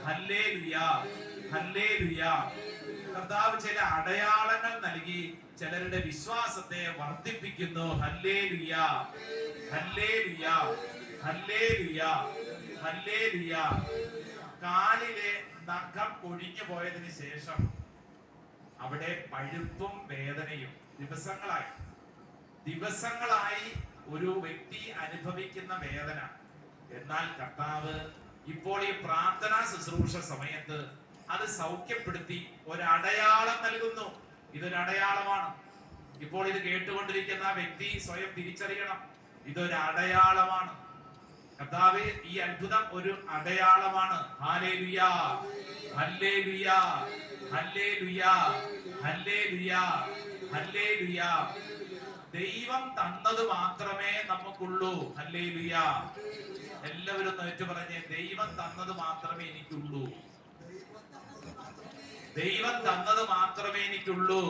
Hallelujah, hallelujah. കർത്താവ് ചില അടയാളങ്ങൾ നൽകി ചിലരുടെ വിശ്വാസത്തെ വർദ്ധിപ്പിക്കുന്നു. Hallelujah, hallelujah, hallelujah, hallelujah. കാലിലെ നഖം കൊഴിഞ്ഞു പോയതിനു ശേഷം അവിടെ പഴുപ്പും വേദനയും ദിവസങ്ങളായി ഒരു വ്യക്തി അനുഭവിക്കുന്ന വേദന. എന്നാൽ കർത്താവ് ഇപ്പോൾ ഈ പ്രാർത്ഥനാ ശുശ്രൂഷ സമയത്ത് അത് സൗഖ്യപ്പെടുത്തി ഒരടയാളം നൽകുന്നു. ഇതൊരു അടയാളമാണ്. ഇപ്പോൾ ഇത് കേട്ടുകൊണ്ടിരിക്കുന്ന വ്യക്തി സ്വയം തിരിച്ചറിയണം, ഇതൊരു അടയാളമാണ്. കർത്താവ് ഈ അത്ഭുതം ഒരു അടയാളമാണ്. Hallelujah, hallelujah, hallelujah, hallelujah, hallelujah. ദൈവം തന്നത് മാത്രമേ നമുക്കുള്ളൂ. ഹല്ലേലൂയ. എല്ലാവരും ഏറ്റു പറഞ്ഞേ, ദൈവം തന്നത് മാത്രമേ എനിക്കുള്ളൂ. ദൈവം തന്നത് മാത്രമേ എനിക്കുള്ളൂ.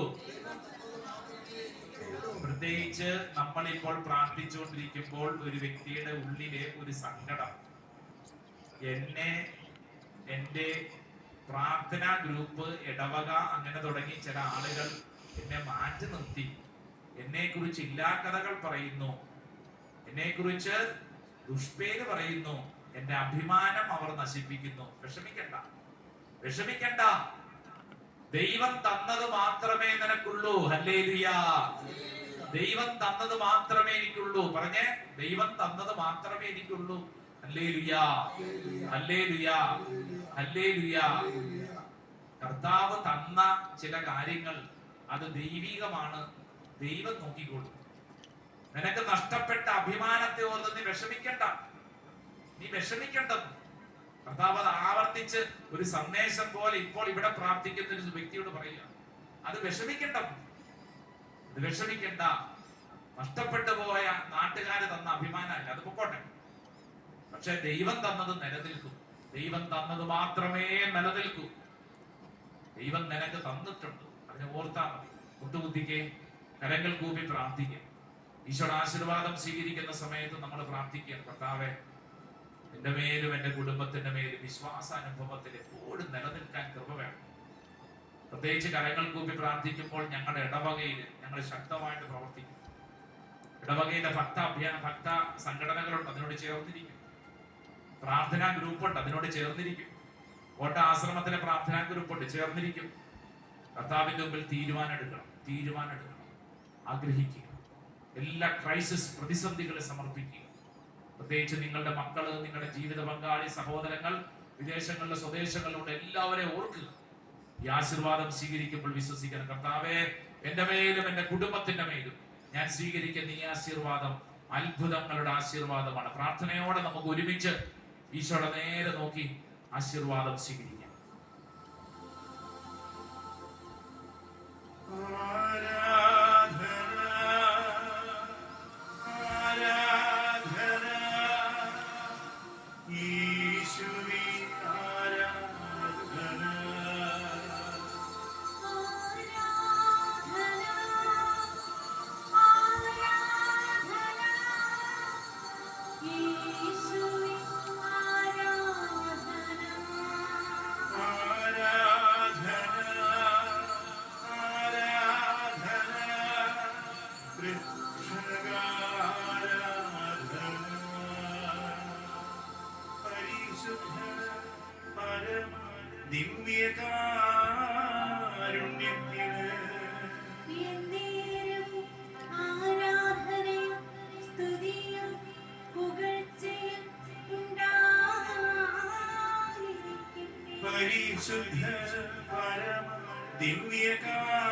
പ്രത്യേകിച്ച് നമ്മൾ ഇപ്പോൾ പ്രാർത്ഥിച്ചുകൊണ്ടിരിക്കുമ്പോൾ ഒരു വ്യക്തിയുടെ ഉള്ളിലെ ഒരു സങ്കടം, എന്റെ പ്രാർത്ഥനാ ഗ്രൂപ്പ്, ഇടവക, അങ്ങനെ തുടങ്ങി ചില ആളുകൾ എന്നെ മാറ്റി നിർത്തി, എന്നെ കുറിച്ച് ഇല്ലാക്കഥകൾ പറയുന്നു, എന്നെ കുറിച്ച് ദുഷ്പേര് പറയുന്നു, എന്റെ അഭിമാനം അവർ നശിപ്പിക്കുന്നു. വിഷമിക്കണ്ട, വിഷമിക്കണ്ട. ദൈവം തന്നത് മാത്രമേ നിനക്കുള്ളൂ. ഹല്ലേലൂയ. ദൈവം തന്നത് മാത്രമേ എനിക്കുള്ളൂ. പറഞ്ഞേ, ദൈവം തന്നത് മാത്രമേ എനിക്കുള്ളൂ. Hallelujah, hallelujah, hallelujah. കർത്താവ് തന്ന ചില കാര്യങ്ങൾ അത് ദൈവികമാണ്. ദൈവം നോക്കിക്കൊള്ളും. നിനക്ക് നഷ്ടപ്പെട്ട അഭിമാനത്തെ ഓർത്ത് നീ വിഷമിക്കണ്ട, നീ വിഷമിക്കണ്ടെന്ന് കർത്താവ് അത് ആവർത്തിച്ച് ഒരു സന്ദേശം പോലെ ഇപ്പോൾ ഇവിടെ പ്രാർത്ഥിക്കുന്ന ഒരു വ്യക്തിയോട് പറയുക. അത് വിഷമിക്കണ്ട, അത് വിഷമിക്കണ്ട. നഷ്ടപ്പെട്ടു പോയ നാട്ടുകാര് തന്ന അഭിമാനമല്ല, അത് പൊക്കോട്ടെ. പക്ഷെ ദൈവം തന്നത് നിലനിൽക്കും. ദൈവം തന്നത് മാത്രമേ നിലനിൽക്കൂ. ദൈവം നിനക്ക് തന്നിട്ടുണ്ട്, അതിനെ ഓർത്താ മതി. മുട്ടുകുത്തിക്കേ, കരങ്ങൾ കൂപ്പി പ്രാർത്ഥിക്കുക. ഈശോയുടെ ആശീർവാദം സ്വീകരിക്കുന്ന സമയത്ത് നമ്മൾ പ്രാർത്ഥിക്കുക, കർത്താവേ, എന്റെ മേലും എന്റെ കുടുംബത്തിന്റെ മേലും വിശ്വാസാനുഭവത്തിൽ എപ്പോഴും നിലനിൽക്കാൻ കൃപ വേണം. പ്രത്യേകിച്ച് കരങ്ങൾ കൂപ്പി പ്രാർത്ഥിക്കുമ്പോൾ ഞങ്ങളുടെ ഇടവകയിൽ ഞങ്ങൾ ശക്തമായിട്ട് പ്രവർത്തിക്കും. ഇടവകയിലെ ഭക്ത സംഘടനകളുണ്ട്, അതിനോട് ചേർന്നിരിക്കും. പ്രാർത്ഥനാ ഗ്രൂപ്പുണ്ട്, അതിനോട് ചേർന്നിരിക്കും. കോട്ട ആശ്രമത്തിലെ പ്രാർത്ഥനാ ഗ്രൂപ്പുണ്ട്, ചേർന്നിരിക്കും. കർത്താവിന്റെ മുമ്പിൽ തീരുമാനം എടുക്കണം, ആഗ്രഹിക്കുക. എല്ലാ ക്രൈസിസ് പ്രതിസന്ധികളെ സമർപ്പിക്കുക. പ്രത്യേകിച്ച് നിങ്ങളുടെ മക്കള്, നിങ്ങളുടെ ജീവിത പങ്കാളി, സഹോദരങ്ങൾ, വിദേശങ്ങളിലെ സ്വദേശങ്ങളിലൂടെ എല്ലാവരെയും ഓർക്കുക. ഈ ആശീർവാദം സ്വീകരിക്കുമ്പോൾ വിശ്വസിക്കണം, കർത്താവേ, എന്റെ മേലും എന്റെ കുടുംബത്തിന്റെ മേലും ഞാൻ സ്വീകരിക്കുന്ന ഈ ആശീർവാദം അത്ഭുതങ്ങളുടെ ആശീർവാദമാണ്. പ്രാർത്ഥനയോടെ നമുക്ക് ഒരുമിച്ച് ഈശോയുടെ നേരെ നോക്കി ആശീർവാദം സ്വീകരിക്കാം. പരിശുദ്ധ പരമ ദിവ്യകാരുണ്യത്തിന്